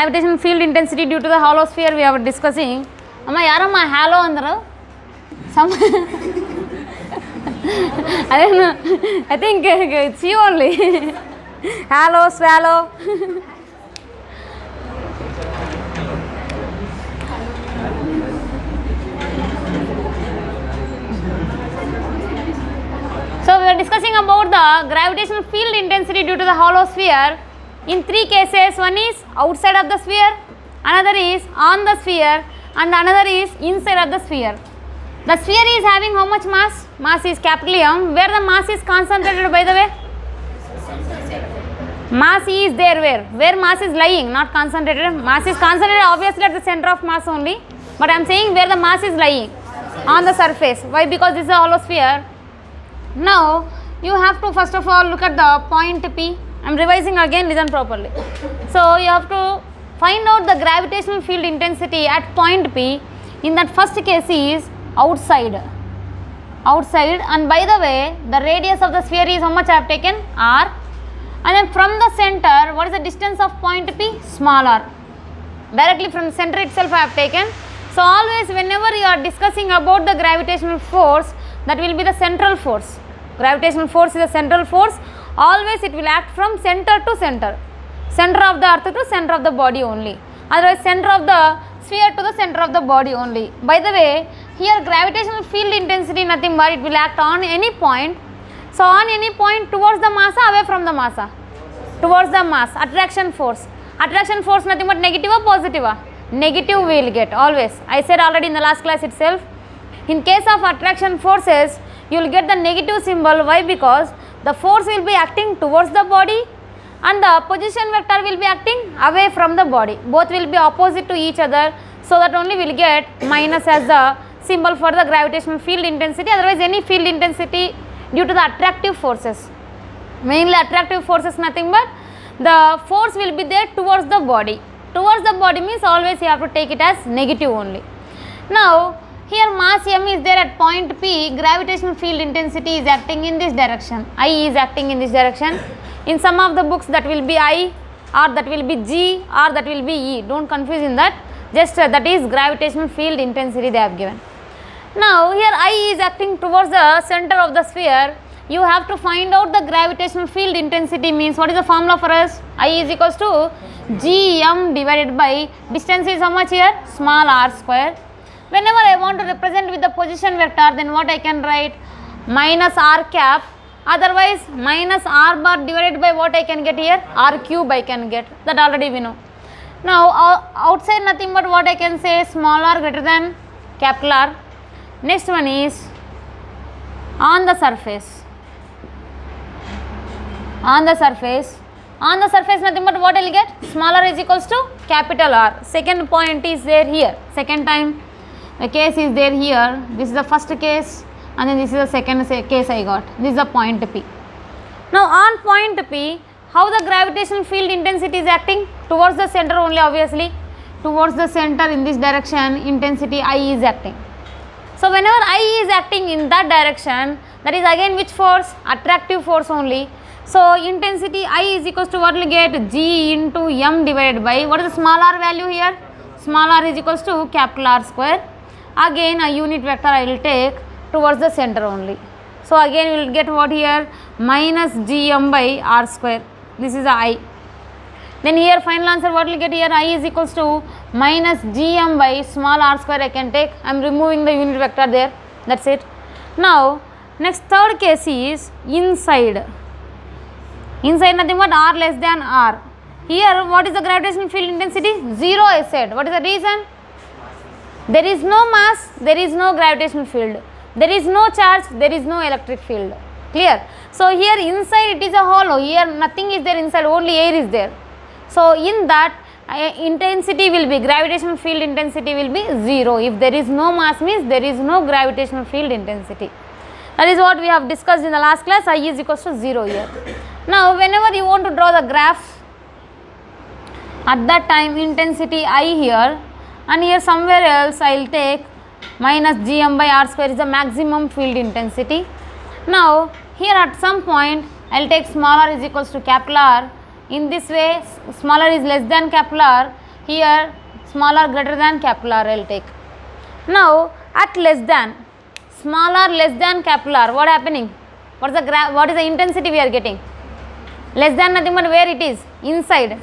Gravitational field intensity due to the hollow sphere we are discussing. Amma yarama halo andaru some I don't know, I think it's you only. Halo swallow. So we are discussing about the gravitational field intensity due to the hollow sphere. In three cases, one is outside of the sphere, another is on the sphere, and another is inside of the sphere. The sphere is having how much mass? Mass is capital M. Where the mass is concentrated, by the way? Mass is there where? Where mass is lying, not concentrated. Mass is concentrated obviously at the center of mass only. But I am saying where the mass is lying, on the surface. Why? Because this is a hollow sphere. Now you have to first of all look at the point P. I am revising again, listen properly. So you have to find out the gravitational field intensity at point P. In that first case is outside, and by the way the radius of the sphere is how much I have taken? R, and then from the center what is the distance of point P? Small r. Directly from the center itself I have taken. So always whenever you are discussing about the gravitational force, that will be the central force. Gravitational force is the central force. Always it will act from center to center, center of the earth to center of the body only, otherwise center of the sphere to the center of the body only. By the way, here gravitational field intensity nothing but it will act on any point. So on any point towards the massa, away from the massa, towards the mass. Attraction force nothing but negative or positive? Negative we will get always. I said already in the last class itself, in case of attraction forces you will get the negative symbol. Why? Because the force will be acting towards the body and the position vector will be acting away from the body. Both will be opposite to each other, so that only we will get minus as the symbol for the gravitational field intensity. Otherwise any field intensity due to the attractive forces, mainly attractive forces nothing but the force will be there towards the body. Towards the body means always you have to take it as negative only. Now here mass m is there at point P, gravitational field intensity is acting in this direction, I is acting in this direction. In some of the books that will be I, or that will be G, or that will be E, don't confuse in that, just that is gravitational field intensity they have given. Now here I is acting towards the center of the sphere. You have to find out the gravitational field intensity means what is the formula for us? I is equals to Gm divided by distance is how much here? Small r square. Whenever I want to represent with the position vector, then what I can write? Minus r cap, otherwise minus r bar divided by what I can get here? R cube I can get, that already we know. Now outside nothing but what I can say? Small r greater than capital R. Next one is on the surface. On the surface nothing but what I will get? Small r is equals to capital R. Second point is there here, second time the case is there here. This is the first case and then this is the second case I got. This is the point P. Now on point P, how the gravitational field intensity is acting? Towards the center only, obviously. Towards the center in this direction, intensity I is acting. So whenever I is acting in that direction, that is again which force? Attractive force only. So intensity I is equals to what we will get? G into m divided by, what is the small r value here? Small r is equals to capital R square. Again a unit vector I will take towards the center only. So again we will get what here? Minus Gm by r square. This is the I. Then here final answer what will get here? I is equals to minus Gm by small r square I can take. I am removing the unit vector there. That's it. Now next third case is inside. Inside nothing but r less than r. Here what is the gravitational field intensity? 0 I said. What is the reason? There is no mass, there is no gravitational field. There is no charge, there is no electric field. Clear? So here inside it is a hollow. Here nothing is there inside, only air is there. So in that intensity will be, gravitational field intensity will be 0. If there is no mass means there is no gravitational field intensity. That is what we have discussed in the last class. I is equals to 0 here. Now whenever you want to draw the graph, at that time intensity I here, and here somewhere else I will take minus Gm by r square is the maximum field intensity. Now here at some point I will take small r is equals to capital R. In this way smaller is less than capital R. here small r greater than capital R I will take. Now at less than, small r less than capital R, what happening? What is the intensity we are getting? Less than nothing but where it is? Inside.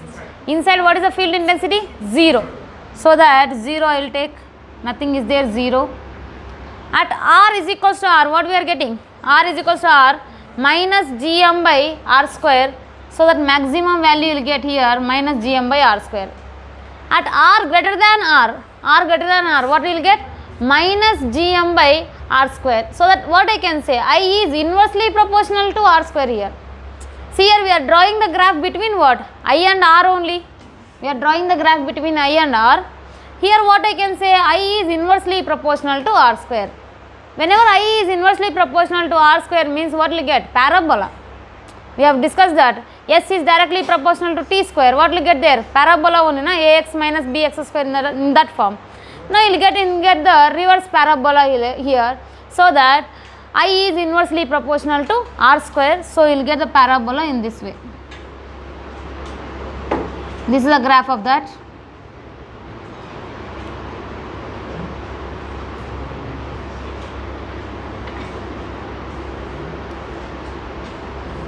Inside what is the field intensity? 0. So that 0 I will take, nothing is there, 0. At r is equals to r, what we are getting? R is equals to r minus gm by r square. So that maximum value you will get here minus gm by r square. At r greater than r greater than r, what we will get? Minus gm by r square. So that what I can say, I is inversely proportional to r square here. See here we are drawing the graph between what? I and r only. We are drawing the graph between I and r. Here what I can say, I is inversely proportional to r square. Whenever I is inversely proportional to r square means what will get? Parabola. We have discussed that. S is directly proportional to t square. What will get there? Parabola only, na? Ax minus bx square in that form. Now you will get the reverse parabola here, so that I is inversely proportional to r square. So you will get the parabola in this way. This is the graph of that.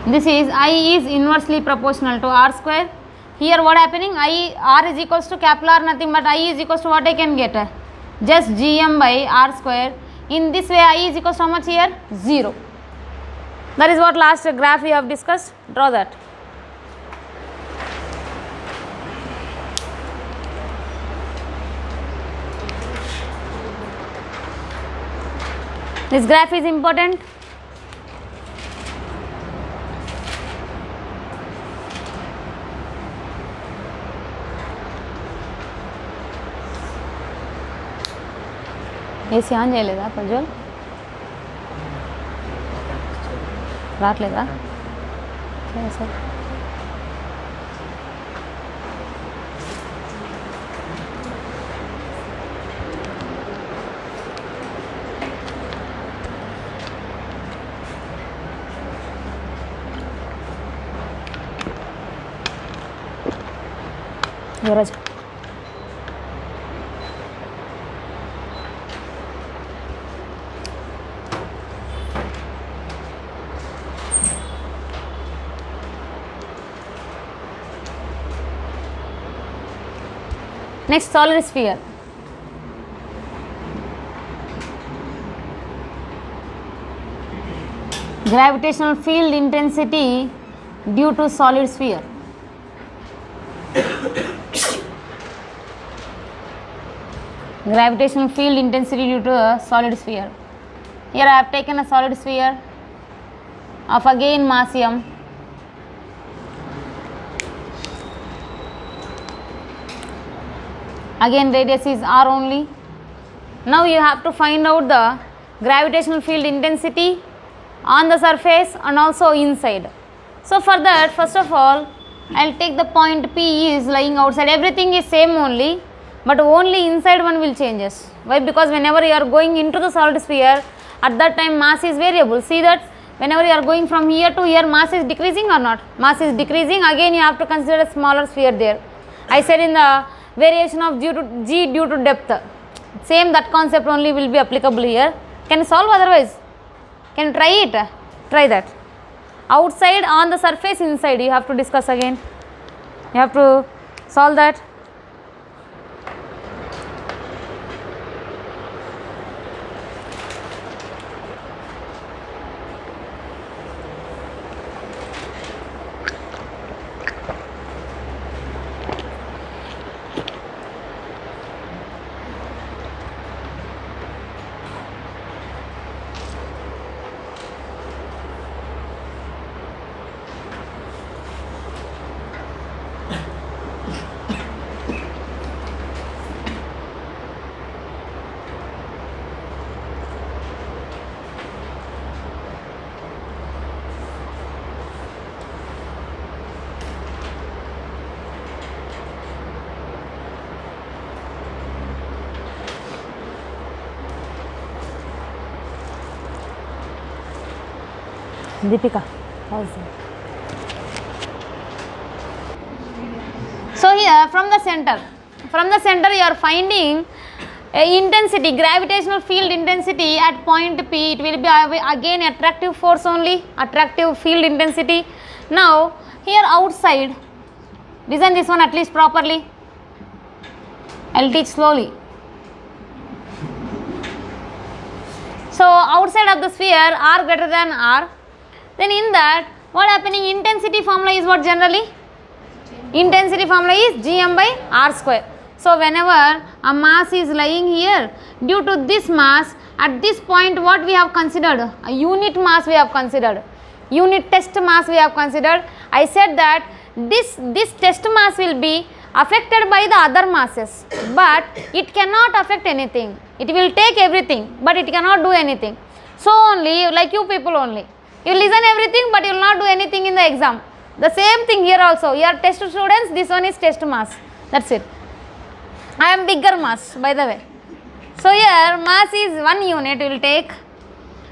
This is I is inversely proportional to r square. Here what happening? R is equals to capital R, nothing but I is equals to what I can get? Just gm by r square. In this way I is equals to how much here? 0. That is what last graph we have discussed. Draw that. This graph is important. AC on చేయలేదా ప్రజ్వల్? రావట్లేదా? Sir Yuvraj next solid sphere. Gravitational field intensity due to solid sphere. Gravitational field intensity due to a solid sphere. Here I have taken a solid sphere of again mass m. Again radius is r only. Now you have to find out the gravitational field intensity on the surface and also inside. So for that, first of all I will take the point P is lying outside. Everything is same only, but only inside one will changes. Why? Because whenever you are going into the solid sphere, at that time mass is variable. See that whenever you are going from here to here, mass is decreasing or not? Mass is decreasing. Again you have to consider a smaller sphere there. I said in the variation of g due to depth, same that concept only will be applicable here. Can you solve otherwise? Can you try it? Try that. Outside, on the surface, inside, you have to discuss again. You have to solve that. Deepika, pause. So here from the center from the center you are finding intensity, gravitational field intensity at point P. It will be again attractive force only, attractive field intensity. Now here outside, listen this one at least properly. I will teach slowly. So outside of the sphere r greater than r, then in that what happening, intensity formula is what generally? Intensity formula is Gm by r square. So whenever a mass is lying here, due to this mass at this point what we have considered? A unit mass we have considered, unit test mass we have considered. I said that this test mass will be affected by the other masses, but it cannot affect anything. It will take everything, but it cannot do anything. So only like you people only, you listen everything but you will not do anything in the exam. The same thing here also. You are test students, this one is test mass, that's it. I am bigger mass by the way. So here mass is 1 unit, we will take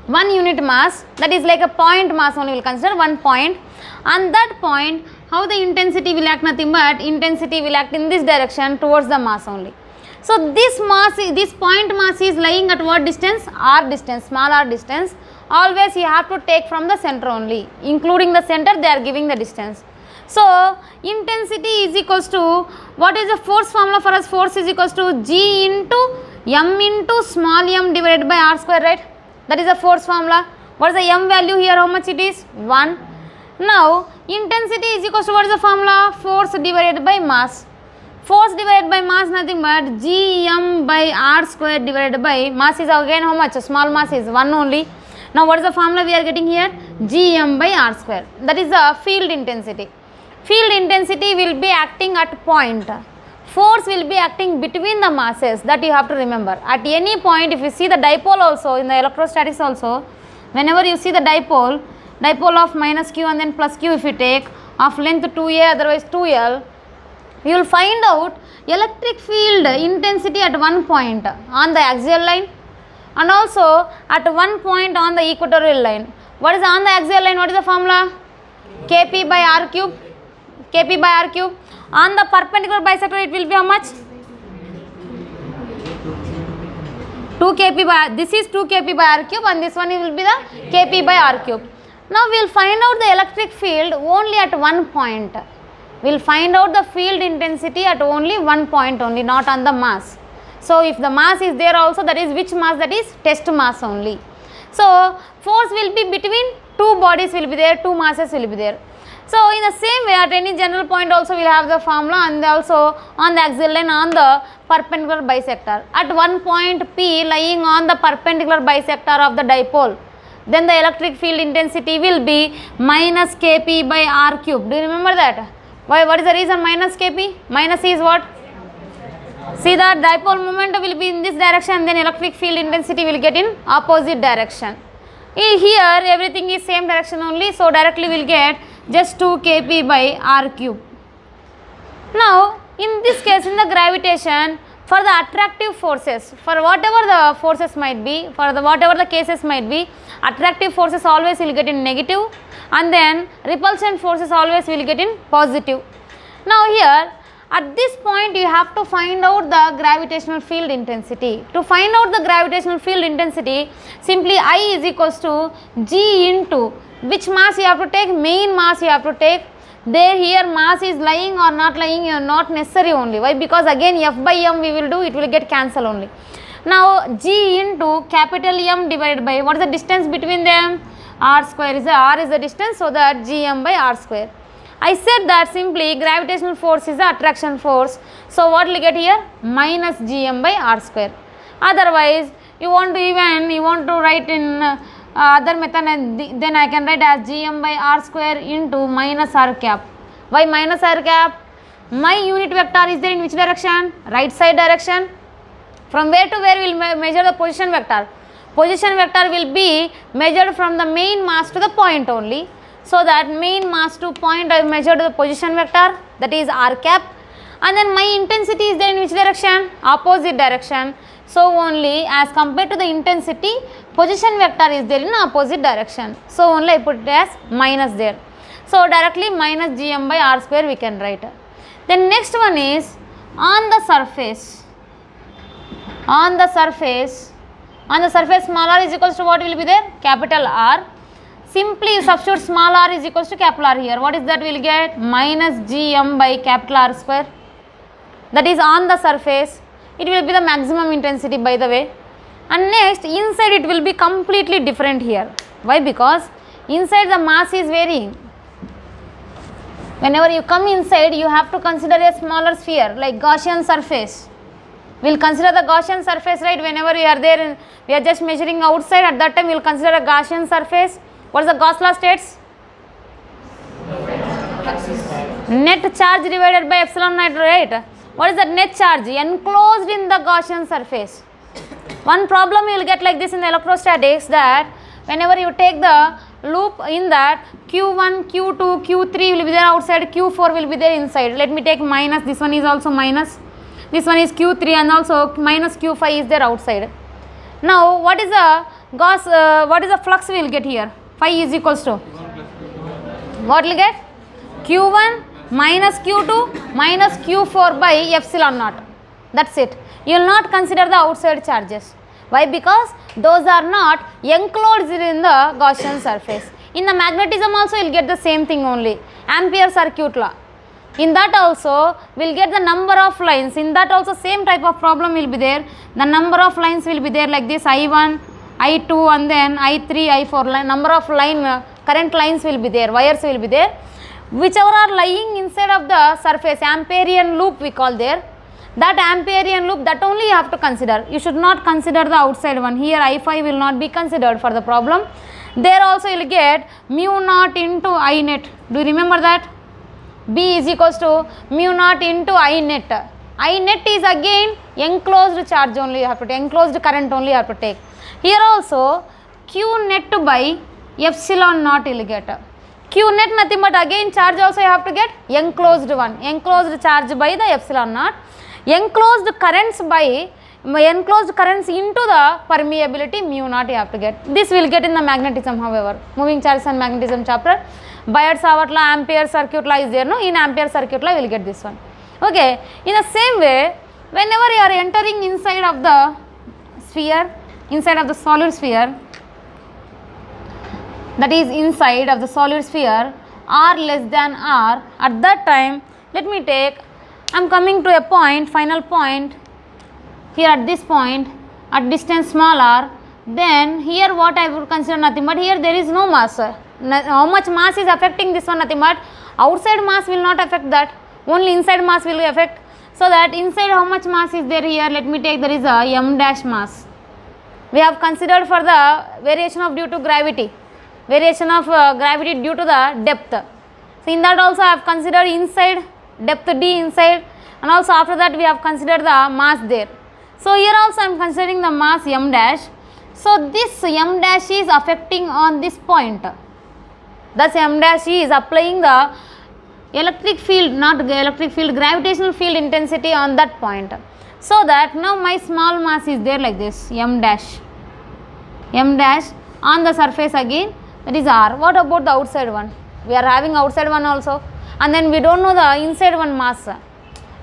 1 unit mass, that is like a point mass only, we will consider 1 point. On that point how the intensity will act? Nothing but intensity will act in this direction towards the mass only. So this mass, this point mass is lying at what distance? R distance, small r distance. Always you have to take from the center only, including the center they are giving the distance. So intensity is equals to, what is the force formula for us? Force is equals to G into m into small m divided by r square, right? That is the force formula. What is the m value here? How much it is? 1. Now intensity is equals to, what is the formula? Force divided by mass. Force divided by mass nothing but Gm by r square divided by mass is again how much? Small mass is 1 only. Now what is the formula we are getting here? Gm by r square. That is the field intensity. Field intensity will be acting at point. Force will be acting between the masses, that you have to remember. At any point, if you see the dipole also, in the electrostatics also, whenever you see the dipole of minus q and then plus q if you take, of length 2a otherwise 2l, you will find out electric field intensity at one point on the axial line and also at one point on the equatorial line. What is on the axial line? What is the formula? Kp by r cube. Kp by r cube. On the perpendicular bisector it will be how much? 2 Kp by, this is 2 Kp by r cube and this one will be the Kp by r cube. Now we will find out the electric field only at one point. We will find out the field intensity at only one point only, not on the mass. So if the mass is there also, that is which mass? That is test mass only. So force will be between two bodies will be there, two masses will be there. So in the same way at any general point also we will have the formula, and also on the axial line on the perpendicular bisector. At one point P lying on the perpendicular bisector of the dipole, then the electric field intensity will be minus Kp by r cube. Do you remember that? Why? What is the reason minus Kp? Minus is what? See, the dipole moment will be in this direction, then electric field intensity will get in opposite direction. Here everything is same direction only, so directly we will get just 2 Kp by r cube. Now in this case, in the gravitation, for the attractive forces, for whatever the forces might be, for the whatever the cases might be, attractive forces always will get in negative and then repulsion forces always will get in positive. Now here at this point you have to find out the gravitational field intensity. To find out the gravitational field intensity, simply I is equals to G into which mass you have to take? Main mass you have to take. There here mass is lying or not lying, you are not necessary only. Why? Because again F by m we will do, it will get cancel only. Now G into capital M divided by, what is the distance between them? R square is the, R is the distance, so that Gm by r square. I said that simply gravitational force is the attraction force. So what will you get here? Minus Gm by r square. Otherwise you want to write in other method, and then I can write as Gm by r square into minus r cap. Why minus r cap? My unit vector is there in which direction? Right side direction. From where to where we will measure the position vector? Position vector will be measured from the main mass to the point only. So that main mass to point I measured the position vector, that is r cap, and then my intensity is there in which direction? Opposite direction. So only as compared to the intensity, position vector is there in opposite direction. So only I put it as minus there. So directly minus Gm by r square we can write. Then next one is on the surface small r is equals to what will be there? Capital R. Simply you substitute small r is equals to capital R here. What is that? We will get minus gm by capital R square. That is on the surface. It will be the maximum intensity, by the way. And next, inside it will be completely different here. Why? Because inside the mass is varying. Whenever you come inside, you have to consider a smaller sphere like Gaussian surface. We will consider the Gaussian surface, right? Whenever we are there, we are just measuring outside. At that time, we will consider a Gaussian surface. What is the Gauss law states? Net charge divided by epsilon naught, right? What is the net charge? Enclosed in the Gaussian surface. One problem you will get like this in the electrostatics, that whenever you take the loop in that, Q1, Q2, Q3 will be there outside, Q4 will be there inside. Let me take minus, this one is also minus. This one is Q3 and also minus Q5 is there outside. Now what is the Gauss, what is the flux we will get here? Phi is equals to, what will get? Q1 minus Q2 minus Q4 by epsilon naught. That's it. You will not consider the outside charges. Why? Because those are not enclosed in the Gaussian surface. In the magnetism also you will get the same thing only. Ampere circuit law. In that also we will get the number of lines. In that also same type of problem will be there. The number of lines will be there like this, I1, I2 and then I3, I4 number of current lines will be there, wires will be there. Whichever are lying inside of the surface, Amperian loop we call there. That Amperian loop, that only you have to consider. You should not consider the outside one. Here I5 will not be considered for the problem. There also you will get mu naught into I net. Do you remember that? B is equals to mu naught into I net. I net is again enclosed charge only you have to take, enclosed current only you have to take. Here also Q net by epsilon naught you will get. Q net nothing but again charge also you have to get enclosed one, enclosed charge by the epsilon naught. Enclosed currents into the permeability mu naught you have to get. This will get in the magnetism, however. Moving charges and magnetism chapter. Biot-Savart law, Ampere circuit law is there, no? In Ampere circuit law we will get this one. Okay. In the same way, whenever you are entering inside of the sphere, inside of the solid sphere, that is inside of the solid sphere, R less than R, at that time, let me take, I am coming to a point, final point, here at this point, at distance small r, then here what I would consider nothing but here there is no mass. How much mass is affecting this one? Nothing but outside mass will not affect that, only inside mass will affect. So that inside how much mass is there here? Let me take, there is a m dash mass. We have considered for the variation of due to gravity, variation of gravity due to the depth. So in that also I have considered inside, depth d inside, and also after that we have considered the mass there. So here also I am considering the mass m dash. So this m dash is affecting on this point. Thus m dash is applying the electric field, not electric field, gravitational field intensity on that point. So that now my small mass is there like this, m dash on the surface again, that is r. What about the outside one? We are having outside one also, and then we don't know the inside one mass.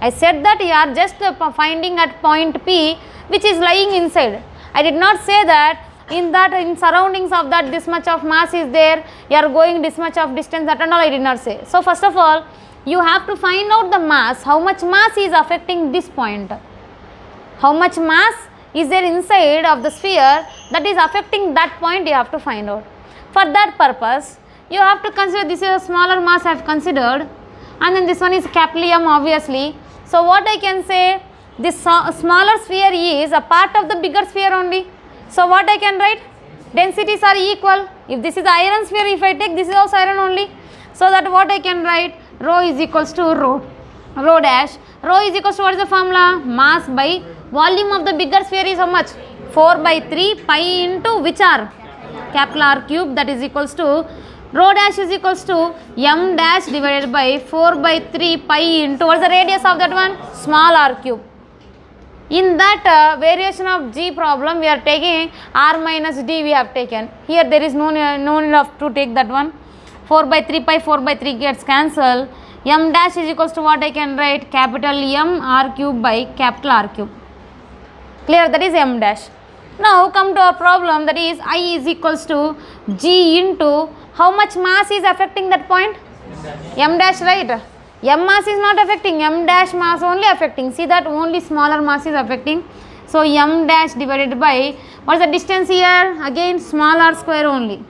I said that you are just finding at point P which is lying inside. I did not say that in surroundings of that this much of mass is there, you are going this much of distance, that and all I did not say. So first of all you have to find out the mass, how much mass is affecting this point, how much mass is there inside of the sphere that is affecting that point, you have to find out. For that purpose you have to consider this is a smaller mass I have considered, and then this one is capital M obviously. So what I can say, this smaller sphere is a part of the bigger sphere only. So what I can write, densities are equal. If this is iron sphere, if I take this is also iron only. So that what I can write, rho is equals to rho dash. Rho is equals to, what is the formula? Mass by volume of the bigger sphere is how much? 4 by 3 pi into which r? Capital R cube, that is equals to rho dash is equals to m dash divided by 4 by 3 pi into, what is the radius of that one? Small r cube. In that variation of G problem, we are taking r minus d we have taken. Here there is no need of to take that one. 4 by 3 pi, 4 by 3 gets cancelled. M dash is equals to what I can write? Capital M R cube by capital R cube. Clear? That is M dash. Now come to our problem, that is I is equals to G into how much mass is affecting that point? M dash, right? M mass is not affecting, M dash mass only affecting. See that only smaller mass is affecting. So M dash divided by, what is the distance here? Again small r square only.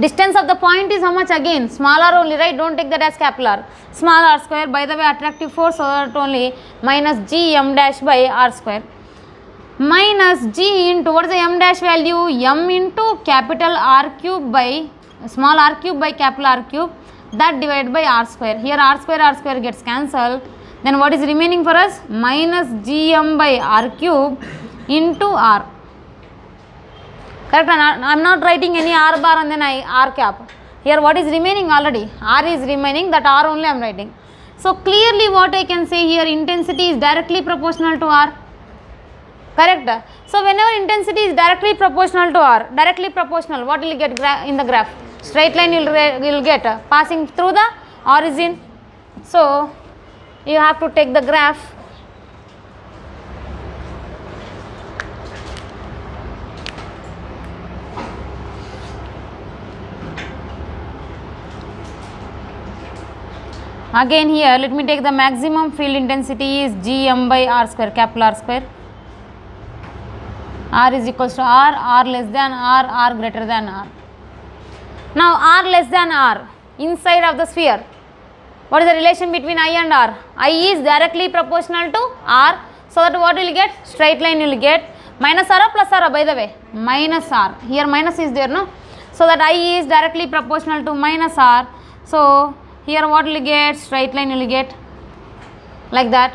Distance of the point is how much again? Small r only, right? Don't take that as capital R. Small r square, by the way attractive force, so that only minus G M dash by r square. Minus G into, what is the M dash value? M into capital R cube by small r cube by capital R cube, that divided by r square. Here r square gets cancelled. Then what is remaining for us? Minus Gm by r cube into r. Correct? I am not writing any r bar and then r cap. Here what is remaining already? R is remaining, that r only I am writing. So clearly what I can say here, intensity is directly proportional to r. Correct? So whenever intensity is directly proportional to r, directly proportional, what will you get in the graph? Straight line you will get passing through the origin. So you have to take the graph. Again here let me take the maximum field intensity is Gm by r square, capital R square. R is equals to R, R less than R, R greater than R. Now R less than R, inside of the sphere, what is the relation between I and R? I is directly proportional to R, so that what will you get? Straight line you will get. Minus R or plus R, by the way? Minus R. Here minus is there, no? So that I is directly proportional to minus R. So here what will you get? Straight line you will get, like that.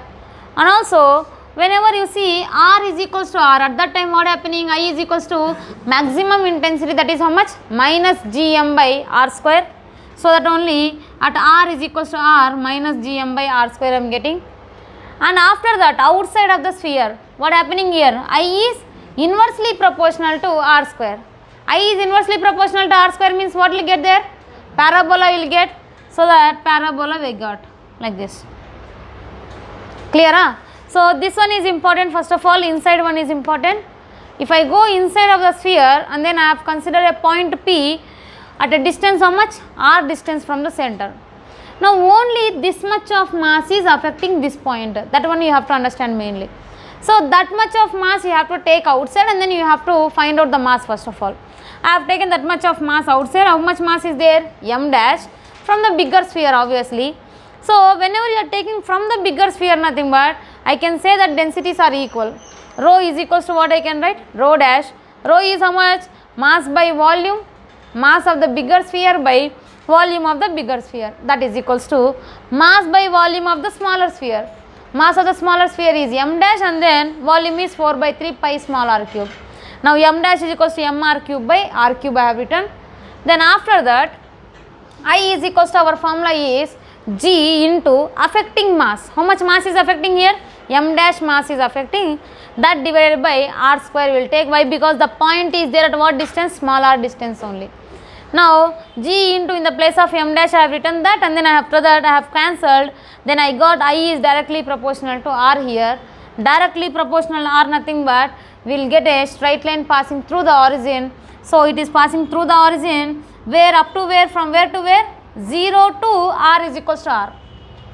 And also whenever you see R is equals to R, at that time what happening? I is equals to maximum intensity, that is how much? Minus Gm by r square. So that only at R is equals to R minus Gm by r square I am getting. And after that outside of the sphere, what happening here? I is inversely proportional to r square. I is inversely proportional to r square means what will you get there? Parabola will get. So that parabola we got like this. Clear? Huh? So this one is important. First of all, inside one is important. If I go inside of the sphere and then I have considered a point P at a distance how much? R distance from the center. Now only this much of mass is affecting this point. That one you have to understand mainly. So that much of mass you have to take outside and then you have to find out the mass first of all. I have taken that much of mass outside. How much mass is there? M dash from the bigger sphere obviously. So whenever you are taking from the bigger sphere, nothing but I can say that densities are equal. Rho is equals to what I can write? Rho dash. Rho is how much? Mass by volume. Mass of the bigger sphere by volume of the bigger sphere. That is equals to mass by volume of the smaller sphere. Mass of the smaller sphere is m dash and then volume is 4 by 3 pi small r cube. Now m dash is equals to m r cube by r cube I have written. Then after that I is equals to our formula is G into affecting mass. How much mass is affecting here? M dash mass is affecting, that divided by r square will take. Why? Because the point is there at what distance? Small r distance only. Now G into, in the place of m dash I have written that, and then after that I have cancelled. Then I got I is directly proportional to r here. Directly proportional r nothing but we will get a straight line passing through the origin. So it is passing through the origin where up to where, from where to where? 0 to r is equals to r.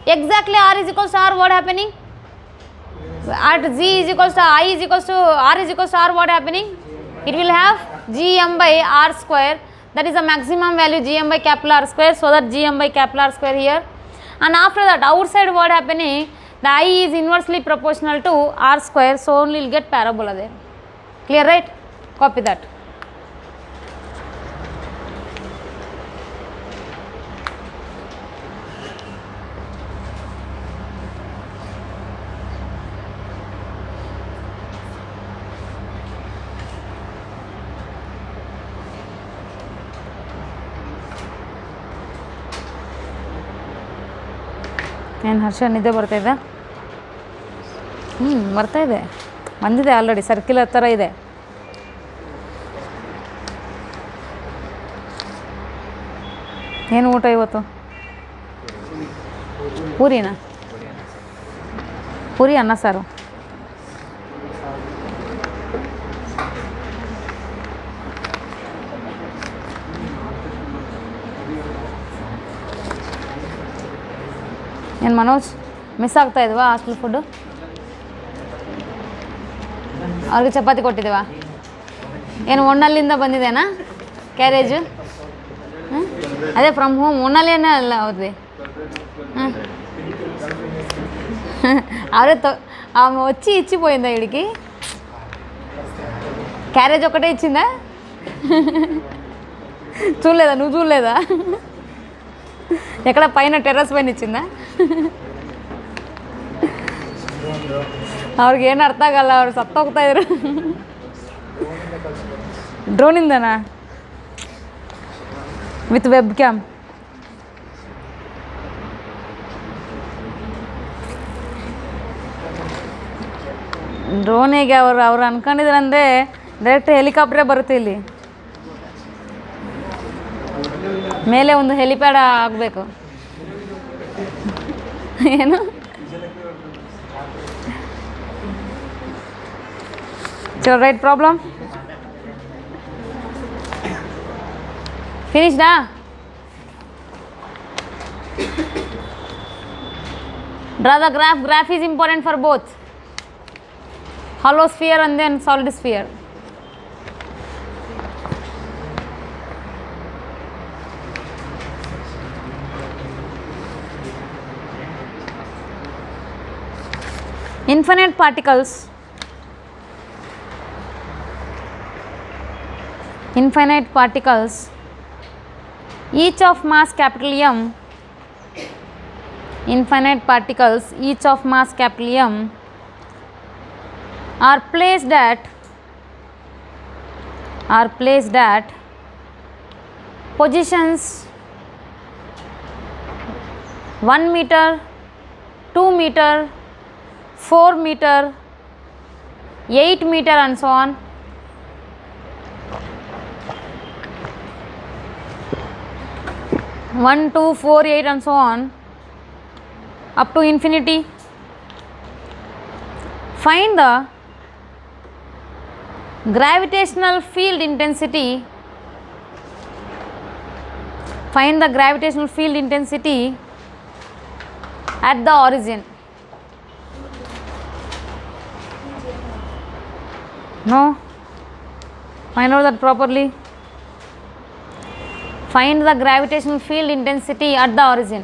Exactly r is equals to r, what happening? At z is equals to I is equals to r is equals to r, what happening? It will have Gm by r square, that is the maximum value Gm by capital R square, so that Gm by capital R square here. And after that outside what happening? The I is inversely proportional to r square, so only will get parabola there. Clear, right? Copy that. ಏನು ಹರ್ಷ ನಿದ್ದೆ ಬರ್ತಾಯಿದೆ? ಬರ್ತಾಯಿದೆ, ಬಂದಿದೆ already, circular ಥರ ಇದೆ. ಏನು ಊಟ ಇವತ್ತು? పూరీనా? పూరి అన్న సారు. ಏನು ಮನೋಜ್ ಮಿಸ್ ಆಗ್ತಾ ಇದ್ವಾ ಹಾಸ್ಟೆಲ್ ಫುಡ್ಡು? ಅವ್ರಿಗೆ ಚಪಾತಿ ಕೊಟ್ಟಿದ್ದೀವಾ? ಏನು ಒಣ್ಣಲ್ಲಿಂದ ಬಂದಿದೆನಾ ಕ್ಯಾರೇಜು? అదే ఫ్రమ్ హోమ్ ఉన్నలేనే అవుతుంది. అదే ఆమె వచ్చి ఇచ్చిపోయిందా వీడికి? క్యారేజ్ ఒకటే ఇచ్చిందా? చూడలేదా? నువ్వు చూడలేదా? ఎక్కడ పైన టెర్రస్ పైన ఇచ్చిందా? ಅವ್ರಿಗೆ ಏನು ಅರ್ಥ ಆಗಲ್ಲ, ಅವ್ರು ಸತ್ತೋಗ್ತಾ ಇದ್ರು. ಡ್ರೋನಿಂದನಾ? With webcam. ಡ್ರೋನಿಗೆ ಅವ್ರು ಅನ್ಕೊಂಡಿದ್ರಂದರೆ ಡೈರೆಕ್ಟ್ ಹೆಲಿಕಾಪ್ಟ್ರೇ ಬರುತ್ತೆ ಇಲ್ಲಿ. ಮೇಲೆ ಒಂದು ಹೆಲಿಪ್ಯಾಡ್ ಆಗಬೇಕು. ಏನು your right problem finished draw the graph is important for both hollow sphere and then solid sphere. Infinite particles each of mass capital M, infinite particles each of mass capital M are placed at positions 1 meter, 2 meter, 4 meter, 8 meter and so on. One, 2, 4, 8 and so on up to infinity. Find the gravitational field intensity. Find the gravitational field intensity at the origin. No? Find out that properly. Find the gravitational field intensity at the origin.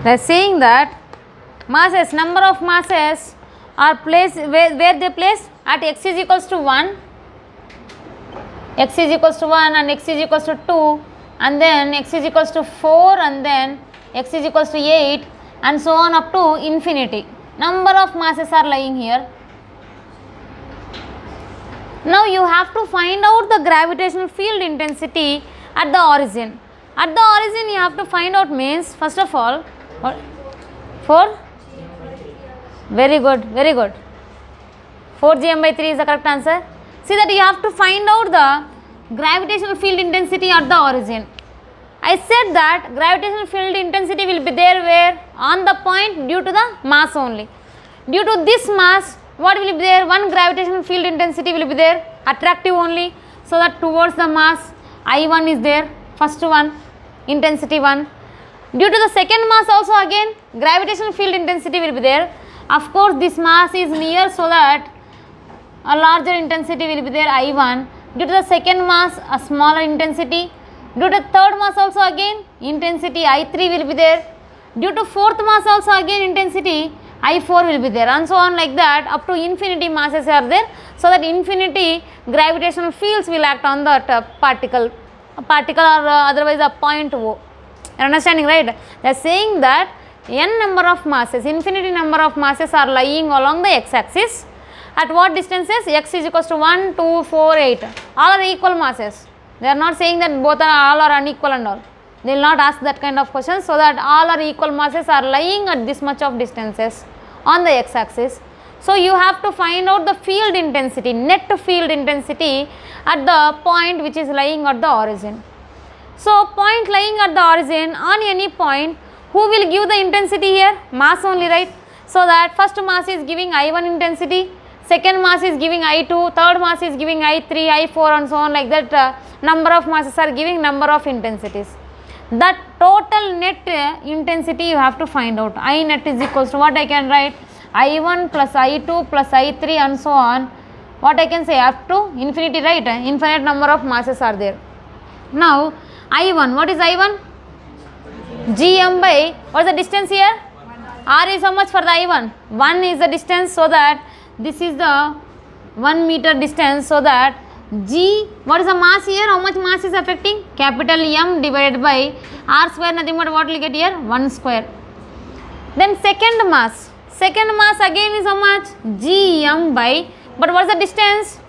They are saying that masses, number of masses are placed where they place at x is equals to 1, x is equals to 1 and x is equals to 2 and then x is equals to 4 and then x is equals to 8 and so on up to infinity. Number of masses are lying here. Now you have to find out the gravitational field intensity at the origin. At the origin you have to find out means first of all what? 4? Very good, very good. 4 gm/3 is the correct answer. See that you have to find out the gravitational field intensity at the origin. I said that gravitational field intensity will be there where? On the point due to the mass only. Due to this mass, what will be there? One gravitational field intensity will be there, attractive only. So that towards the mass, I1 is there, first one, intensity 1. Due to the second mass also again, gravitational field intensity will be there. Of course, this mass is near, so that a larger intensity will be there, I1. Due to the second mass, a smaller intensity. Due to third mass also again, intensity I3 will be there. Due to fourth mass also again, intensity I4 will be there and so on like that up to infinity masses are there. So that infinity gravitational fields will act on that particle or otherwise a point O. You are understanding, right? They are saying that n number of masses, infinity number of masses are lying along the x-axis. At what distances? X is equals to 1, 2, 4, 8. All are equal masses. They are not saying that both are all are unequal and all. They will not ask that kind of question. So that all are equal masses are lying at this much of distances on the x-axis. So you have to find out the field intensity, net field intensity at the point which is lying at the origin. So point lying at the origin, on any point, who will give the intensity here? Mass only, right? So that first mass is giving I1 intensity, second mass is giving I2, third mass is giving I3, I4 and so on, like that number of masses are giving number of intensities. That total net intensity you have to find out. I net is equals to what I can write? I1 plus I2 plus I3 and so on. What I can say, up to infinity, right? Infinite number of masses are there. Now I1, what is I1? Gm by, what is the distance here? R is how much for the I1? 1 is the distance, so that this is the 1 meter distance, so that G, what is the mass here? How much mass is affecting? Capital M divided by R square, nothing but what will you get here? 1 square. Then second mass again is how much? Gm by, but what is the distance?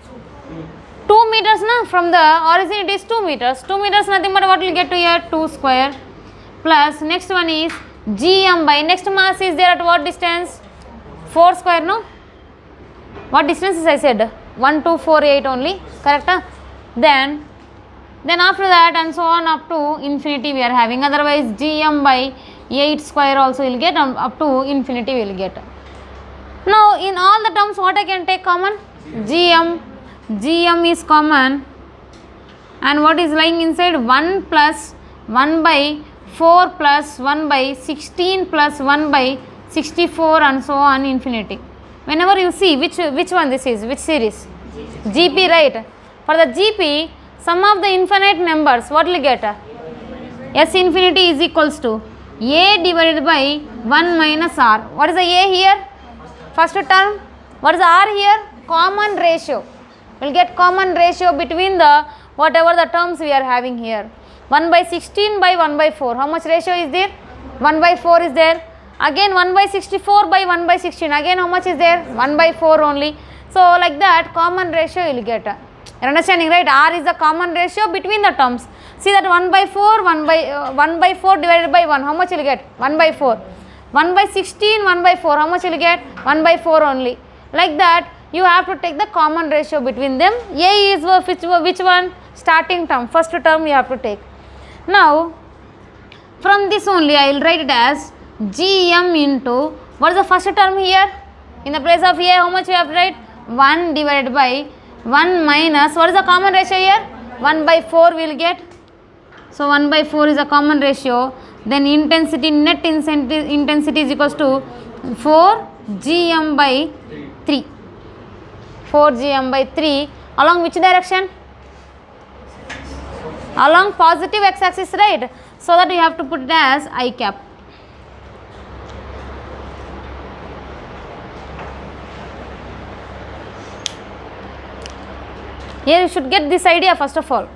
2 meters, na? From the origin it is 2 meters. 2 meters nothing but what will you get to here? 2 square. Plus next one is Gm by, next mass is there at what distance? 4 square, no? What distance is I said? 1, 2, 4, 8 only, correct? Then after that and so on up to infinity we are having, otherwise Gm by 8 square also will get, up to infinity we will get. Now in all the terms what I can take common? Gm is common, and what is lying inside? 1 plus 1 by 4 plus 1 by 16 plus 1 by 64 and so on infinity. Whenever you see which one this is, which series? GP, right? For the GP, sum of the infinite numbers, what will you get? S infinity is equals to A divided by 1 minus R. What is the A here? First term. What is the R here? Common ratio. We will get common ratio between the whatever the terms we are having here. 1 by 16 by 1 by 4. How much ratio is there? 1 by 4 is there. Again 1 by 64 by 1 by 16. Again how much is there? 1 by 4 only. So like that common ratio you will get. You are understanding, right? R is the common ratio between the terms. See that 1 by 4, 1 by 4 divided by 1. How much you will get? 1 by 4. 1 by 16, 1 by 4. How much you will get? 1 by 4 only. Like that you have to take the common ratio between them. A is which one? Starting term. First term you have to take. Now from this only I will write it as Gm into, what is the first term here? In the place of A, how much you have to write? 1 divided by 1 minus, what is the common ratio here? 1 by 4 we will get. So 1 by 4 is a common ratio. Then intensity, net intensity is equals to 4 Gm by 3. 4 Gm by 3. Along which direction? Along positive x-axis, right? So that you have to put it as I cap. Here you should get this idea first of all.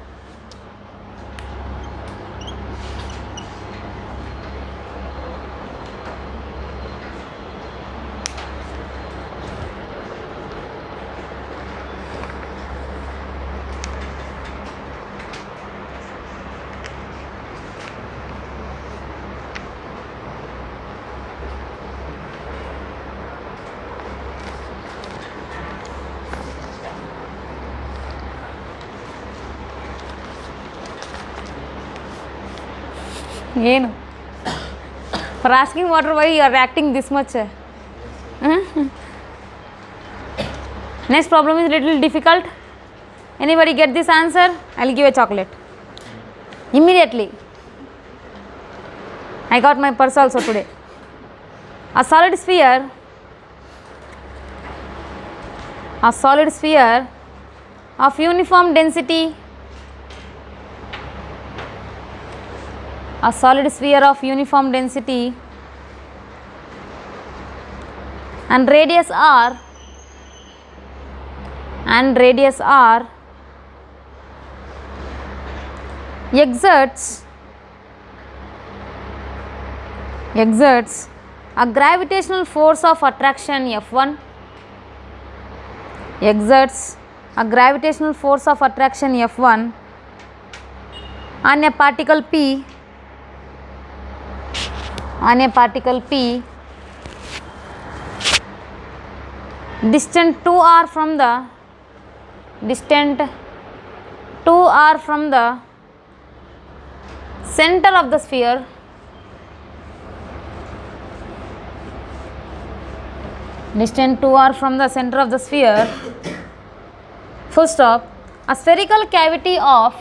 For asking water, why you are acting this much? Next problem is little difficult. Anybody get this answer? I will give a chocolate. Immediately. I got my purse also today. A solid sphere of uniform density, and radius r exerts a gravitational force of attraction F1, on a particle P distant 2r from the center of the sphere. Distant 2r from the center of the sphere. Full stop. A spherical cavity of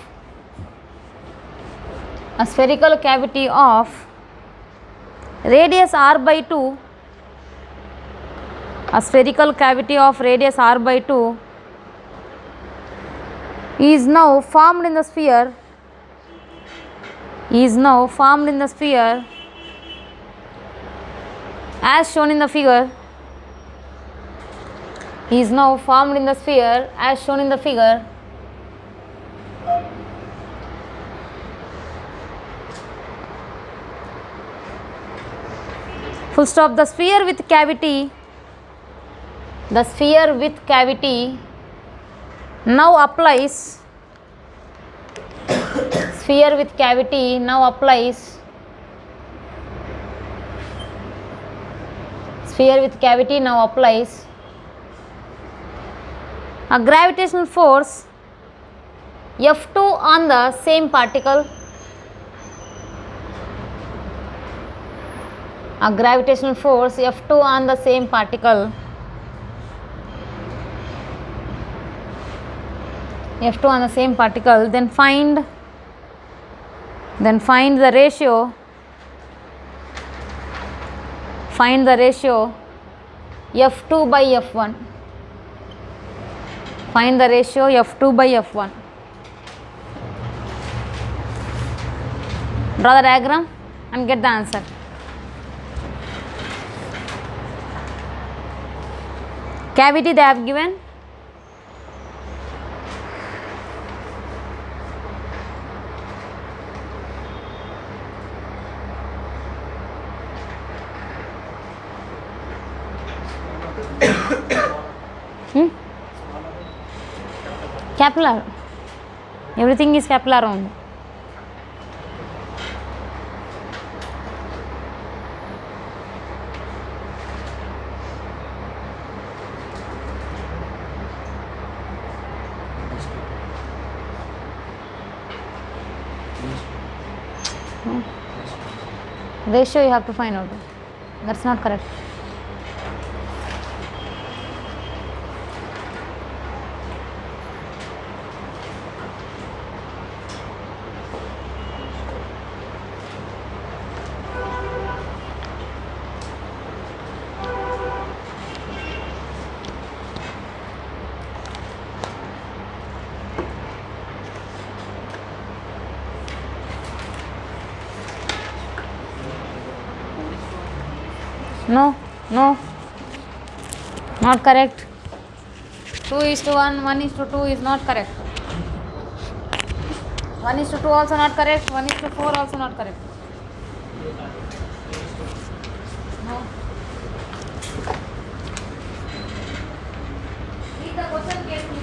radius r by 2. A spherical cavity of radius r by 2 is now formed in the sphere. As shown in the figure. Full stop. The sphere with cavity now applies a gravitational force F2 on the same particle. A gravitational force F2 on the same particle. Then find the ratio. F2 by F1. Find the ratio F2 by F1. Draw the diagram and get the answer. Cavity they have given. Capillary. Everything is capillary only. Ratio you have to find out. That's not correct. No, not correct. 2:1, 1:2 is not correct. 1:2 also not correct. 1:4 also not correct. No. Read the question carefully.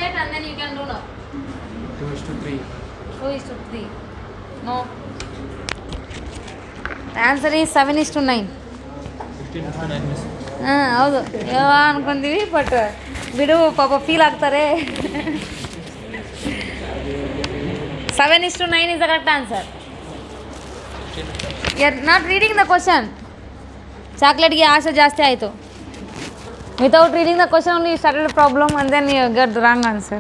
calculate and then you can do now. 2:3. 2:3. No. The answer is 7:9. 15:9 miss. ಹೌದು ಯಾವ ಅನ್ಕೊಂತೀವಿ but ಬಿಡು ಪಾಪ feel ಆಗ್ತಾರೆ. 7:9 is the correct answer. You are not reading the question. ಚಾಕ್ಲೇಟ್ಗೆ ಆಸೆ ಜಾಸ್ತಿ ಆಯಿತು. Without reading the question only you started a problem and then you get the wrong answer.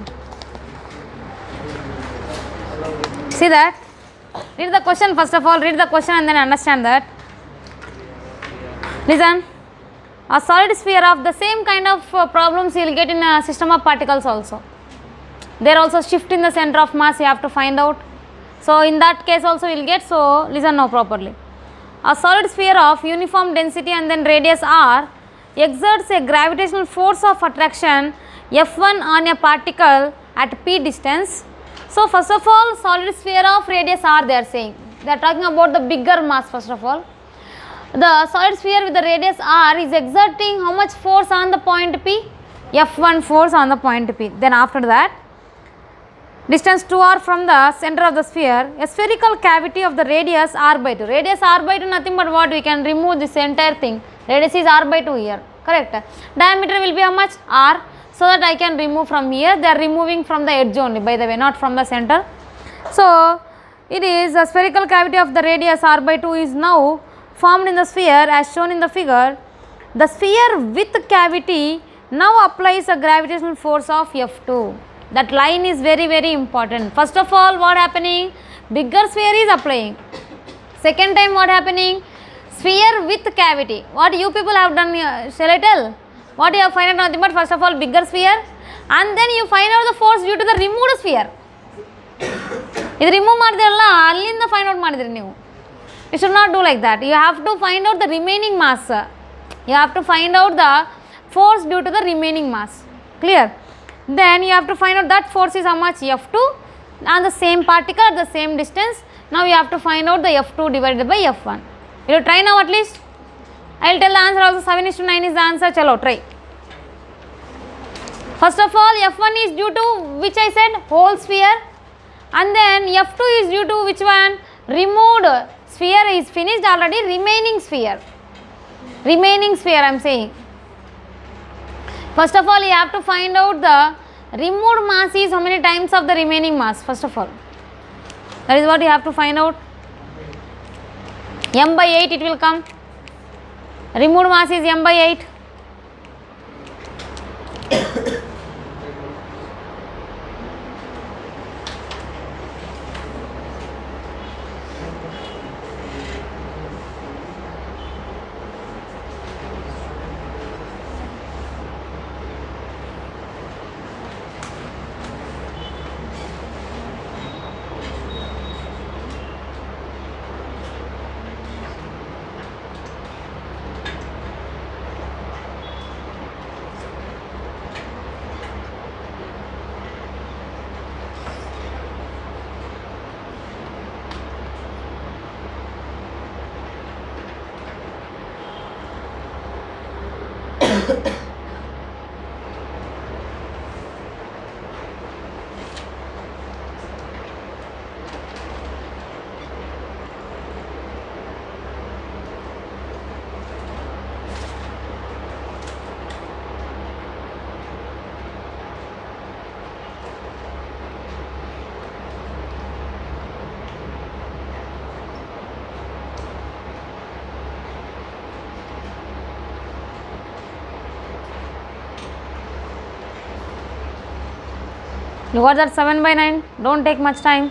See that? Read the question first of all. Read the question and then understand that. Listen. A solid sphere of the same kind of problems you will get in a system of particles also. There also shift in the center of mass you have to find out. So in that case also you will get. So listen now properly. A solid sphere of uniform density and then radius r exerts a gravitational force of attraction F1 on a particle at p distance. So first of all, solid sphere of radius r they are saying. They are talking about the bigger mass first of all. The solid sphere with the radius r is exerting how much force on the point P? F1 force on the point P. Then after that, distance 2r from the center of the sphere, a spherical cavity of the radius r by 2. Radius r by 2 nothing but what? We can remove this entire thing. Radius is r by 2 here, correct? Diameter will be how much? R. So that I can remove from here. They are removing from the edge only, by the way, not from the center. So it is a spherical cavity of the radius r by 2 is now formed in the sphere as shown in the figure. The sphere with cavity now applies a gravitational force of F2. That line is very very important. First of all, what happening? Bigger sphere is applying. Second time what happening? Sphere with cavity. What you people have done here? Shall I tell? What you have find out nothing but first of all bigger sphere and then you find out the force due to the removed sphere. ಇದು remove ಮಾಡಿದ್ರಲ್ಲ ಅಲ್ಲಿಂದ find out ಮಾಡಿದ್ರಿ ನೀವು. You should not do like that. You have to find out the remaining mass. You have to find out the force due to the remaining mass. Clear? Then you have to find out that force is how much? F2 on the same particle at the same distance. Now you have to find out the F2 divided by F1. Will you try now at least? I will tell the answer also. 7:9 is the answer. Chalo, try. First of all, F1 is due to which I said? Whole sphere. And then F2 is due to which one? Removed sphere is finished already. Remaining sphere. Remaining sphere I am saying. First of all, you have to find out the removed mass is how many times of the remaining mass. First of all. That is what you have to find out. M by 8 it will come. Removed mass is m by 8. You got that 7 by 9? Don't take much time.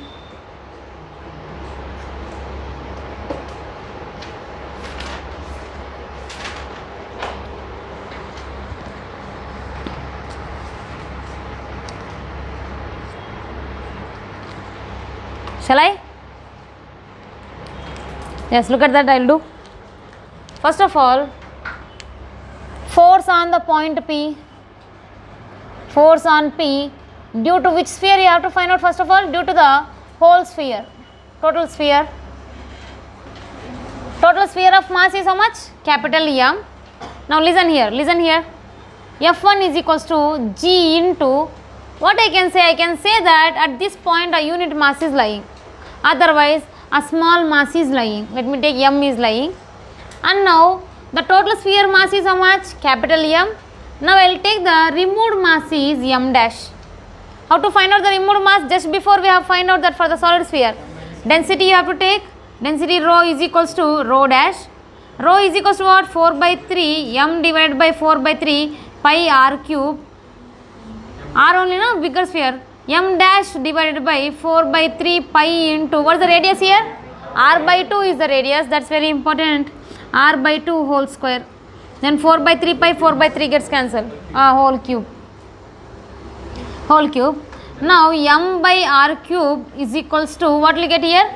Shall I? Yes, look at that. I will do. First of all, force on the point P. Force on P. Due to which sphere you have to find out first of all? Due to the whole sphere, total sphere. Total sphere of mass is how much? Capital M. Now listen here, listen here. F1 is equals to G into what I can say? I can say that at this point a unit mass is lying. Otherwise, a small mass is lying. Let me take M is lying. And now the total sphere mass is how much? Capital M. Now I will take the removed mass is M dash. How to find out the removed mass? Just before we have find out that for the solid sphere. Density you have to take. Density rho is equals to rho dash. Rho is equals to what? 4 by 3 M divided by 4 by 3 pi r cube. R only, no? Bigger sphere. M dash divided by 4 by 3 pi into, what is the radius here? R by 2 is the radius. That's very important. R by 2 whole square. Then 4 by 3 pi, 4 by 3 gets cancelled. Whole cube. Whole cube. Now M by R cube is equals to, what will you get here?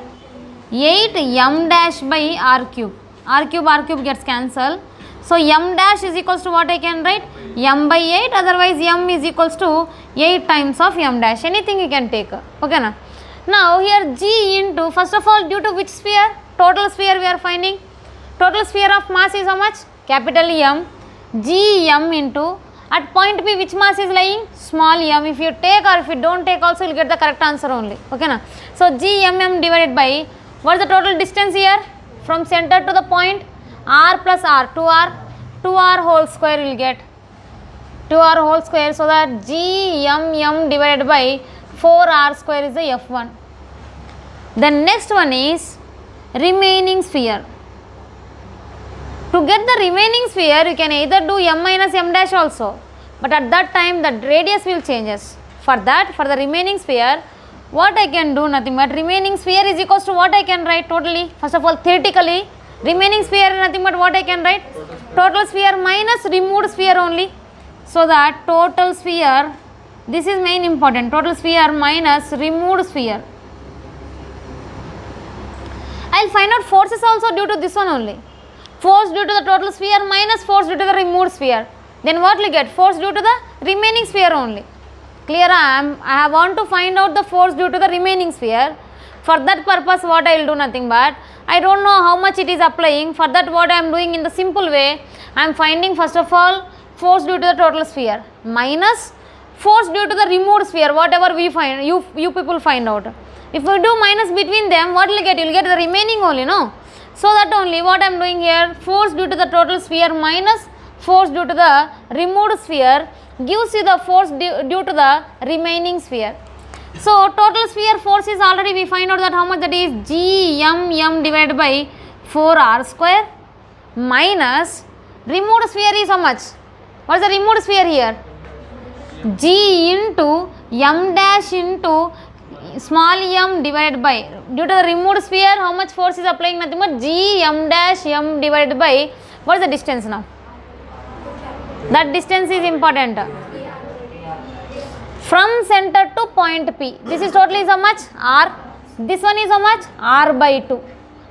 8 M dash by R cube. R cube gets cancelled. So M dash is equals to what I can write? M by 8, otherwise M is equals to 8 times of M dash. Anything you can take. Okay na? Now here G into, first of all, due to which sphere? Total sphere we are finding. Total sphere of mass is how much? Capital M. G M into, at point P which mass is lying? Small m. If you take or if you don't take also you will get the correct answer only. Okay na? So G M divided by, what is the total distance here? From center to the point? R plus R, 2R whole square you will get. 2R whole square, so that G M divided by 4R square is the F1. The next one is remaining sphere. To get the remaining sphere, you can either do M minus M dash also, but at that time the radius will changes. For that, for the remaining sphere, what I can do? Nothing but remaining sphere is equals to what I can write totally. First of all, theoretically, remaining sphere is nothing but what I can write? Total sphere minus removed sphere only. So that total sphere, this is main important, total sphere minus removed sphere. I will find out forces also due to this one only. Force due to the total sphere minus force due to the removed sphere. Then what will you get? Force due to the remaining sphere only. Clear? I want to find out the force due to the remaining sphere. For that purpose, what I will do? Nothing but, I don't know how much it is applying. For that, what I am doing in the simple way, I am finding first of all force due to the total sphere minus force due to the removed sphere, whatever we find, you people find out. If we do minus between them, what will you get? You will get the remaining only, no? So that only what I am doing here, force due to the total sphere minus force due to the removed sphere gives you the force due to the remaining sphere. So total sphere force is already we find out that how much that is G M divided by 4R square minus removed sphere is how much? What is the removed sphere here? G into M dash into small m divided by, due to the removed sphere how much force is applying? Nothing but G M dash M divided by, what is the distance now? That distance is important. From center to point P, this is totally is how much? R. This one is how much? R by 2.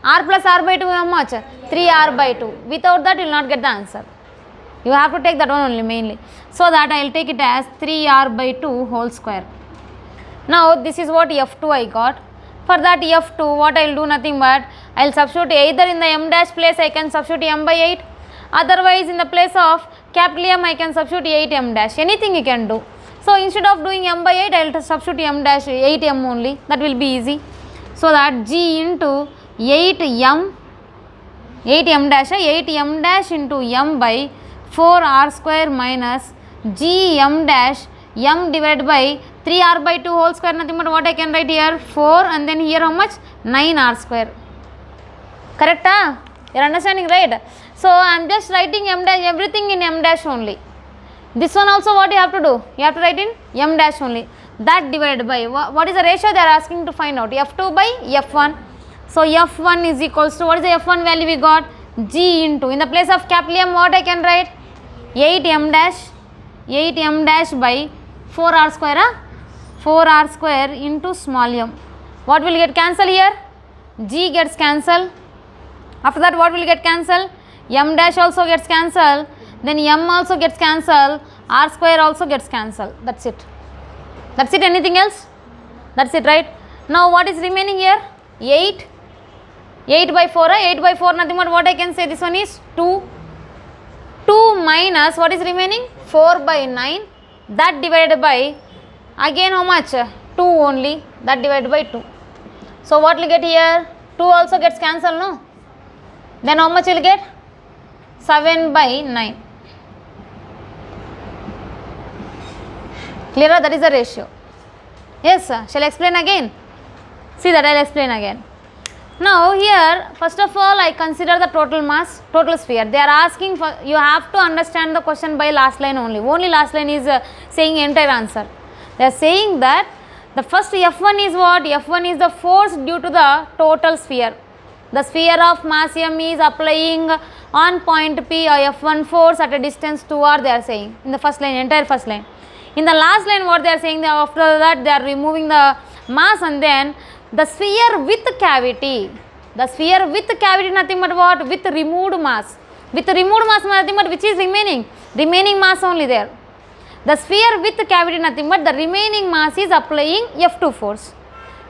R plus R by 2 how much? 3R by 2. Without that you will not get the answer. You have to take that one only mainly. So that I will take it as 3R by 2 whole square. Now this is what F2 I got. For that F2 what I will do? Nothing but I will substitute either in the M dash place I can substitute M by 8. Otherwise in the place of capital M I can substitute 8 M dash. Anything you can do. So instead of doing M by 8 I will substitute M dash 8 M only. That will be easy. So that G into 8 M dash into M by 4R square minus G M dash M divided by 3R by 2 whole square, nothing but what I can write here? 4 and then here how much? 9R square. Correct? You are understanding, right? So I am just writing M dash, everything in M dash only. This one also what you have to do? You have to write in M dash only. That divided by, what is the ratio they are asking to find out? F2 by F1. So F1 is equals to, what is the F1 value we got? G into, in the place of capital M what I can write? 8 M dash by 4R square. 4R square into small m. What will get cancelled here? G gets cancelled. After that what will get cancelled? M dash also gets cancelled. Then M also gets cancelled. R square also gets cancelled. That's it. That's it. Anything else? That's it, right? Now what is remaining here? 8. 8 by 4. 8 by 4 nothing but what I can say? This one is 2. 2 minus what is remaining? 4 by 9. That divided by Again how much? 2 only, that divided by 2. So what will get here? 2 also gets cancelled, no? Then how much will get? 7 by 9. Clear? That is the ratio. Yes, shall I explain again? See that I will explain again. Now here, first of all, I consider the total mass, total sphere. They are asking for, you have to understand the question by last line only. Only last line is saying entire answer. They are saying that the first F1 is what? F1 is the force due to the total sphere. The sphere of mass m is applying on point P a F1 force at a distance 2r, they are saying in the first line, entire first line. In the last line what they are saying, after that they are removing the mass and then the sphere with cavity. The sphere with cavity nothing but what? With removed mass. With removed mass nothing but which is remaining? Remaining mass only there. The sphere with cavity nothing but the remaining mass is applying F2 force.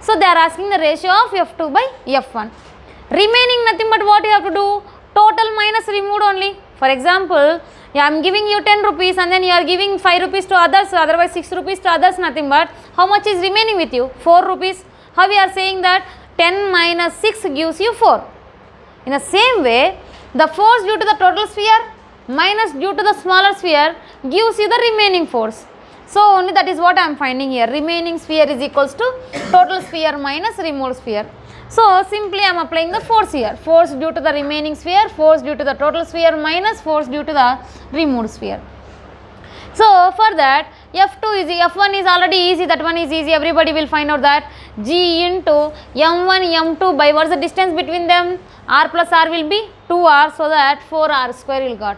So they are asking the ratio of F2 by F1. Remaining nothing but what you have to do? Total minus removed only. For example, I am giving you 10 rupees and then you are giving 5 rupees to others, otherwise 6 rupees to others, nothing but how much is remaining with you? 4 rupees. How we are saying that 10 minus 6 gives you 4. In the same way, the force due to the total sphere minus due to the smaller sphere gives you the remaining force. So only that is what I am finding here. Remaining sphere is equals to total sphere minus removed sphere. So simply I am applying the force here. Force due to the remaining sphere, force due to the total sphere minus force due to the removed sphere. So for that F2 is, F1 is already easy, that one is easy, everybody will find out that G into M1 M2 by what is the distance between them? R plus R will be 2R, so that 4R square will got.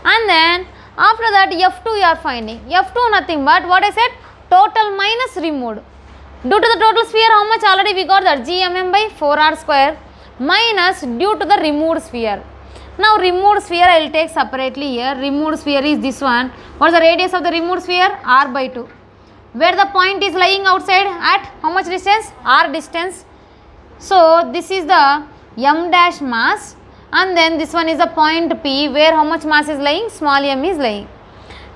And then after that F2 you are finding. F2 nothing but what I said, total minus removed. Due to the total sphere how much already we got that? GMM by 4R square minus due to the removed sphere. Now removed sphere I will take separately here. Removed sphere is this one. What is the radius of the removed sphere? R by 2. Where the point is lying outside at how much distance? R distance. So this is the M dash mass and then this one is the point P where how much mass is lying? Small m is lying.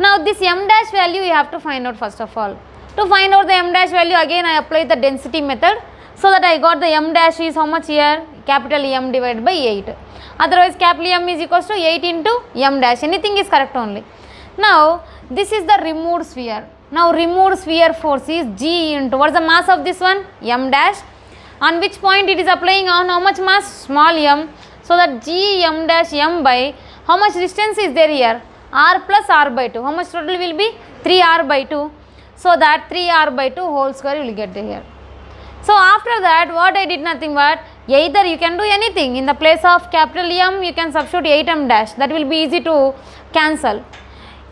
Now this M dash value you have to find out first of all. To find out the M dash value again I apply the density method, so that I got the M dash is how much here? Capital M divided by 8. Otherwise capital M is equals to 8 into M dash, anything is correct only. Now this is the removed sphere. Now removed sphere force is G into, what is the mass of this one? M dash. On which point it is applying on how much mass? Small m. So that G M dash M by how much distance is there here? R plus R by 2. How much total will be? 3R by 2. So that 3R by 2 whole square will get here. So after that what I did nothing but either you can do anything. In the place of capital M you can substitute 8M dash. That will be easy to cancel.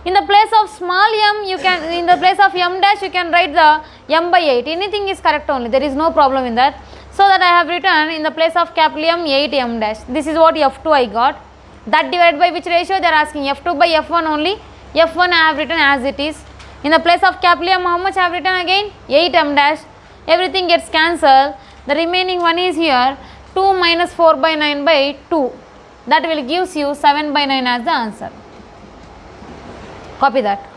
In the place of small m you can, in the place of M dash you can write the M by 8. Anything is correct only. There is no problem in that. So that I have written in the place of capital M 8M dash. This is what F2 I got. That divided by which ratio? They are asking F2 by F1 only. F1 I have written as it is. In the place of capital M how much I have written again? 8M dash. Everything gets cancelled. The remaining one is here 2 minus 4 by 9 by 2. That will gives you 7 by 9 as the answer. Copy that.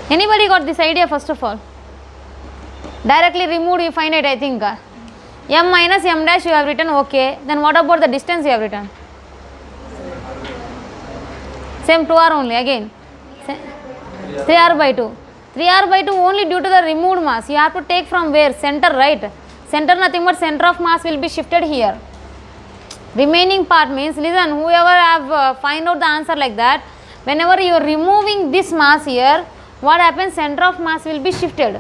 Anybody got this idea first of all? Directly removed you find it, I think. M minus M dash you have written, okay. Then what about the distance you have written? Same 2R only again. 3R by 2. 3R by 2 only due to the removed mass. You have to take from where? Center, right? Center nothing but center of mass will be shifted here. Remaining part means, listen, whoever have find out the answer like that, whenever you are removing this mass here, what happens? Center of mass will be shifted.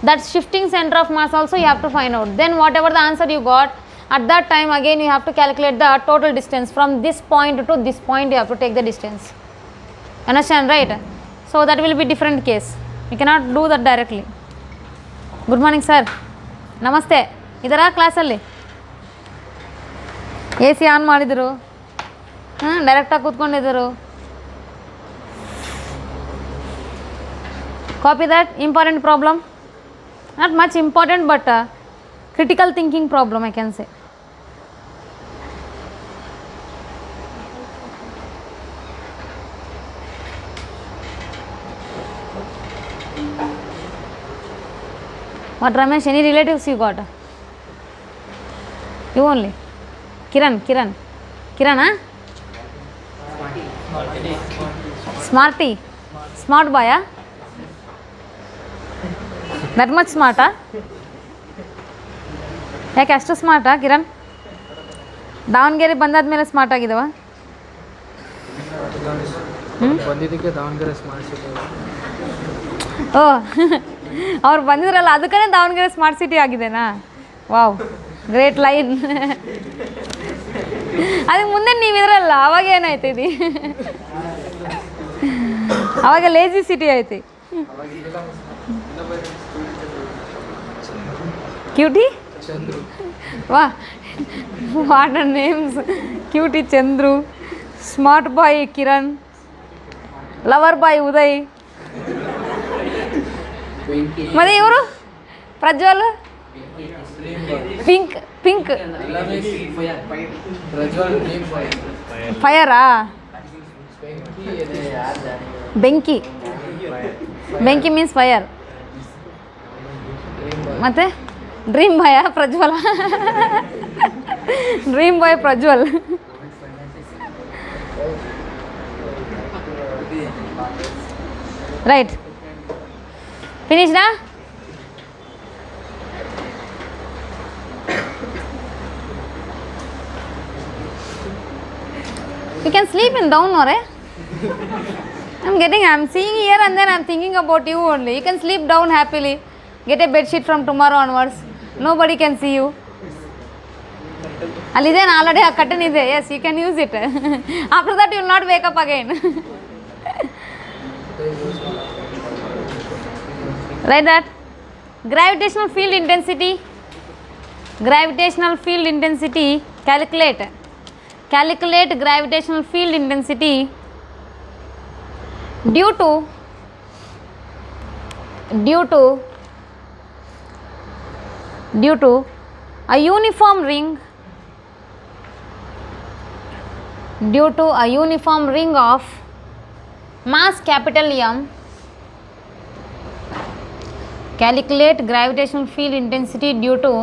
That shifting center of mass also you have to find out. Then whatever the answer you got, at that time again you have to calculate the total distance from this point to this point. You have to take the distance. Understand, right? So that will be different case. You cannot do that directly. Good morning sir. Namaste. Idara class alli AC on ಮಾಡಿದ್ರು direct ಆಗಿ ಕೂತ್ಕೊಂಡಿದ್ರು. Copy that. Important problem, not much important but critical thinking problem I can say. What Ramesh, any relatives you got? You only. Kiran, huh? Smarty, smart boy, huh? That much smart, huh? ಯಾಕೆ ಅಷ್ಟು ಸ್ಮಾರ್ಟಾ ಕಿರಣ್? ದಾವಣಗೆರೆ ಬಂದಾದ್ಮೇಲೆ smart ಆಗಿದವ? ಬಂದಿದ್ದಕ್ಕೆ Davanagere smart city. ಓ ಅವ್ರು ಬಂದಿದ್ರಲ್ಲ ಅದಕ್ಕೇ Davanagere smart city ಆಗಿದೆನಾ? Wow, great line. ಅದಕ್ಕೆ ಮುಂದೆ ನೀವಿದ್ರಲ್ಲ ಅವಾಗ ಏನಾಯ್ತು ಇದು? ಅವಾಗ ಲೇಜಿ ಸಿಟಿ ಐತಿ. ಕ್ಯೂಟಿ ವಾ, what are names. Cutie Chandru, smart boy Kiran, lover boy Uday, ಮತ್ತೆ ಇವರು ಪ್ರಜ್ವಲ್ ಪಿಂಕ್ ಫೈರಾ, ಬೆಂಕಿ ಮೀನ್ಸ್ ಫೈರ್. ಮತ್ತೆ dream boy Prajwal, dream boy Prajwal. Right, ಫಿನಿಶ್ಡಾ? You can sleep in down, or I'm seeing here and then I'm thinking about you only. You can sleep down happily. Get a bed sheet from tomorrow onwards. Nobody can see you. Already a curtain is there. Yes, you can use it. After that you will not wake up again. Like that. Gravitational field intensity. Calculate gravitational field intensity due to a uniform ring of mass capital M. Calculate gravitational field intensity due to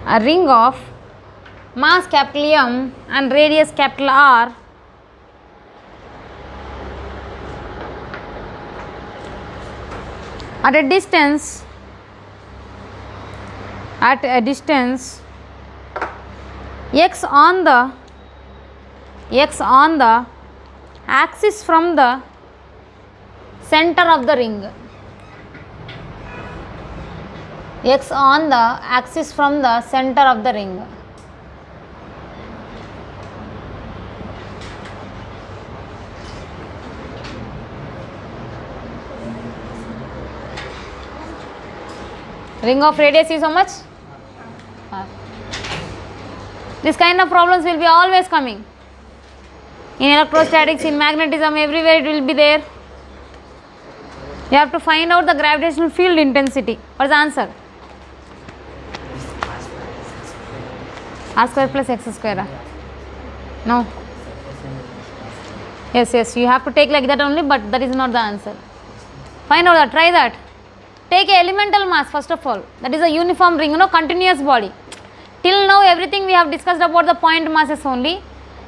a ring of mass capital M and radius capital R at a distance x on the axis from the center of the ring. X on the axis from the center of the ring. Ring of radius is how much? This kind of problems will be always coming. In electrostatics, in magnetism, everywhere it will be there. You have to find out the gravitational field intensity. What is the answer? R square plus x square. No. Yes, you have to take like that only, but that is not the answer. Find out that, try that. Take a elemental mass first of all. That is a uniform ring, continuous body. Till now everything we have discussed about the point masses only.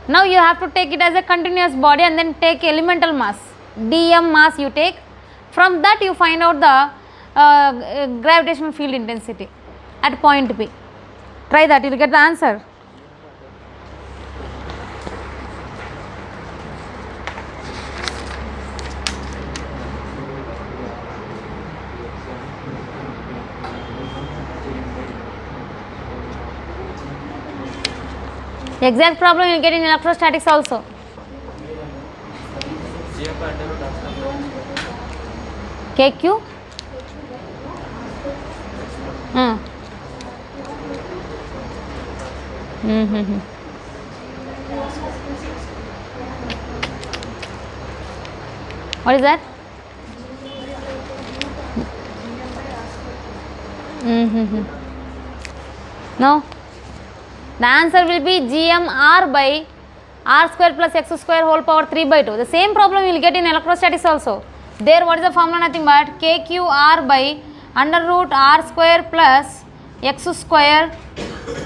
Now you have to take it as a continuous body and then take elemental mass. dm mass you take. From that you find out the gravitational field intensity at point P. Try that, you will get the answer. The exact problem you will get in electrostatics also. KQ? What is that? No. The answer will be GMR by R square plus x square whole power 3 by 2. The same problem you will get in electrostatics also. There what is the formula? Nothing but KQR by under root r square plus x square,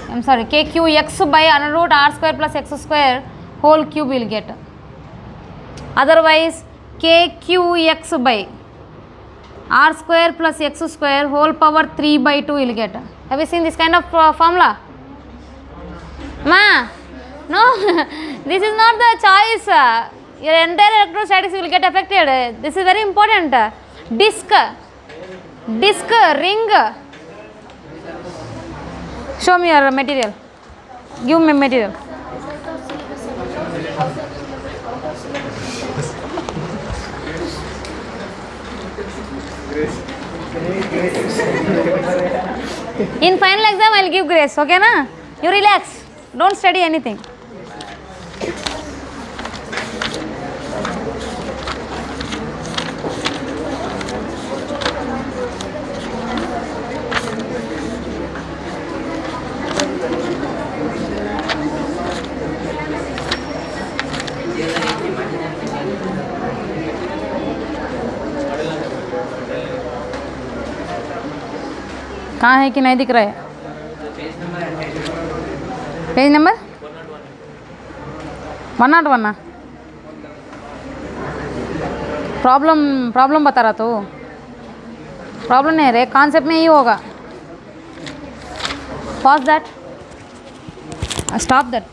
I'm sorry, kqx by under root r square plus x square whole cube will get. Otherwise kqx by r square plus x square whole power 3 by 2 will get. Have you seen this kind of formula? Ma, no, this is not the choice. Your entire electrostatics will get affected. This is very important. Disc, ring. Show me your material. Give me material. In final exam, I will give grace. Okay, na? You relax. Don't study anything. कहाँ है कि नहीं दिख रहा है? Page number 101 problem बता रहा तो प्रॉब्लम नहीं रे, कॉन्सेप्ट में ही होगा. Pause that, stop that.